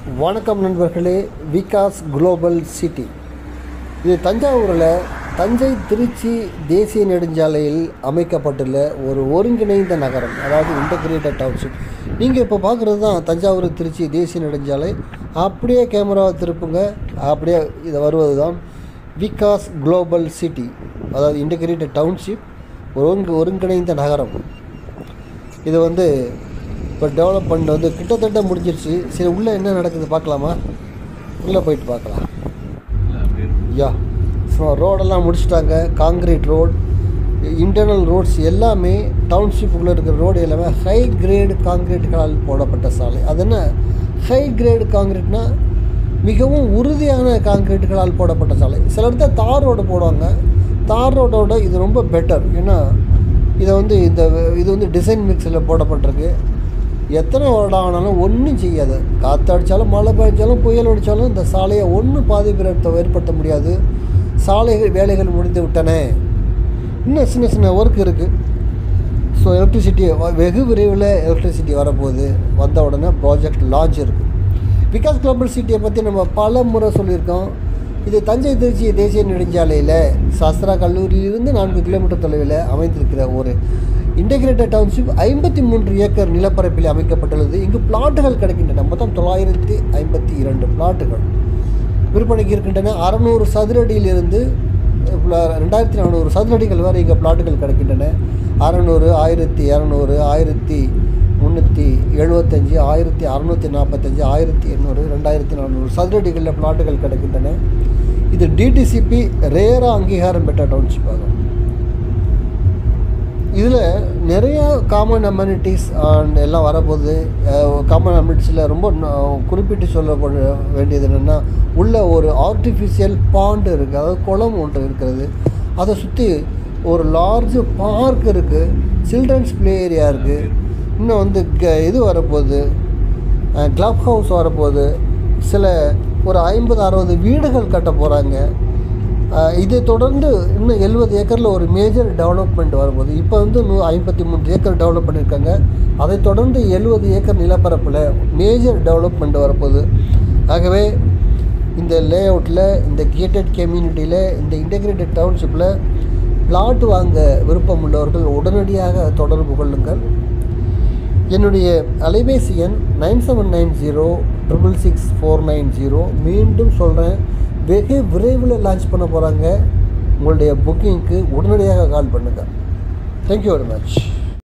வணக்கம் நண்பர்களே. Vikas global city இது தஞ்சாவூரில் தஞ்சை திருச்சி தேசிய நெடுஞ்சாலையில் அமைக்கப்பட்டுள்ள ஒரு ஒருங்கிணைந்த நகரம், அதாவது இன்டகிரேட்டட் டவுன்ஷிப். நீங்கள் இப்போ பார்க்குறது தான் தஞ்சாவூர் திருச்சி தேசிய நெடுஞ்சாலை. அப்படியே கேமராவை திருப்புங்க, அப்படியே இது வருவது தான் விகாஸ் குளோபல் சிட்டி, அதாவது இன்டகிரேட்டட் டவுன்ஷிப், ஒருங்கிணைந்த நகரம். இது இப்போ டெவலப்மெண்ட் கிட்டத்தட்ட முடிஞ்சிருச்சு. சரி, உள்ளே என்ன நடக்குது பார்க்கலாமா? உள்ளே போயிட்டு பார்க்கலாம். ஸோ ரோடெல்லாம் முடிச்சிட்டாங்க. காங்கிரீட் ரோடு, இன்டர்னல் ரோட்ஸ் எல்லாமே, டவுன்ஷிப்புக்குள்ளே இருக்கிற ரோடு எல்லாமே ஹை கிரேடு காங்கிரீட்டுகளால் போடப்பட்ட சாலை. அது என்ன ஹை கிரேடு காங்கிரீட்னால் மிகவும் உறுதியான காங்கிரீட்டுகளால் போடப்பட்ட சாலை. சில இடத்துல தார் ரோடு போடுவாங்க. தார் ரோடோட இது ரொம்ப பெட்டர். ஏன்னா இது டிசைன் மிக்ஸில் போடப்பட்டிருக்கு. எத்தனை வருடம் ஆனாலும் ஒன்றும் செய்யாது. காற்று அடித்தாலும், மழை பெய்ஞ்சாலும், புயல் அடித்தாலும் இந்த சாலையை ஒன்றும் பாதிப்பு ஏற்படுத்த முடியாது. சாலை வேலைகள் முடிந்து விட்டன. இன்னும் சின்ன சின்ன ஒர்க் இருக்குது. ஸோ எலக்ட்ரிசிட்டி வெகு விரைவில் எலக்ட்ரிசிட்டி வரப்போகுது. வந்த உடனே ப்ராஜெக்ட் லான்ச் இருக்குது. விகாஸ் குளோபல் சிட்டியை பற்றி நம்ம பல முறை சொல்லியிருக்கோம். இது தஞ்சை திருச்சி தேசிய நெடுஞ்சாலையில் சாஸ்திரா கல்லூரியிலிருந்து 4 கிலோமீட்டர் தொலைவில் அமைந்திருக்கிற ஒரு இன்டகிரேட்டட் டவுன்ஷிப். 53 ஏக்கர் நிலப்பரப்பில் அமைக்கப்பட்டுள்ளது. இங்கு பிளாட்டுகள் கிடைக்கின்றன. மொத்தம் 952 பிளாட்டுகள் விற்பனைக்கு இருக்கின்றன. 600 சதுரடியிலிருந்து 2400 சதுரடிகள் வரை இங்கே பிளாட்டுகள் கிடைக்கின்றன. 600, 1200, 1375, 1645, 1800, 2400 சதுரடிகளில் பிளாட்டுகள் கிடைக்கின்றன. இது டிடிசிபி ரேரா அங்கீகாரம் பெற்ற டவுன்ஷிப் ஆகும். இதில் நிறையா காமன் அம்யூனிட்டிஸ் எல்லாம் வரப்போகுது. காமன் அம்யூனிட்டிஸில் ரொம்ப குறிப்பிட்டு சொல்ல வேண்டியது என்னென்னா, உள்ள ஒரு ஆர்டிஃபிஷியல் பாண்ட் இருக்குது, அதாவது குளம் ஒன்று இருக்கிறது. அதை சுற்றி ஒரு லார்ஜ் பார்க் இருக்குது, சில்ட்ரன்ஸ் ப்ளே ஏரியா இருக்குது. இன்னும் இது வரப்போகுது, கிளப் ஹவுஸ் வரப்போகுது. ஒரு 50-60 வீடுகள் கட்ட போகிறாங்க. இதை தொடர்ந்து இன்னும் 70 ஏக்கரில் ஒரு மேஜர் டெவலப்மெண்ட் வரும்போது, இப்போ 53 ஏக்கர் டெவலப் பண்ணியிருக்காங்க. அதை தொடர்ந்து 70 ஏக்கர் நிலப்பரப்பில் மேஜர் டெவலப்மெண்ட் வரப்போகுது. ஆகவே இந்த லே அவுட்டில், இந்த கேட்டட் கம்யூனிட்டியில், இந்த இன்டகிரேட்டட் டவுன்ஷிப்பில் பிளாட் வாங்க விருப்பம் உள்ளவர்கள் உடனடியாக தொடர்பு கொள்ளுங்கள். என்னுடைய அலைபேசி எண் 9790666490. மீண்டும் சொல்கிறேன், வெகு விரைவில் லான்ச் பண்ண போகிறாங்க. உங்களுடைய புக்கிங்க்கு உடனடியாக கால் பண்ணுங்கள். Thank you very much.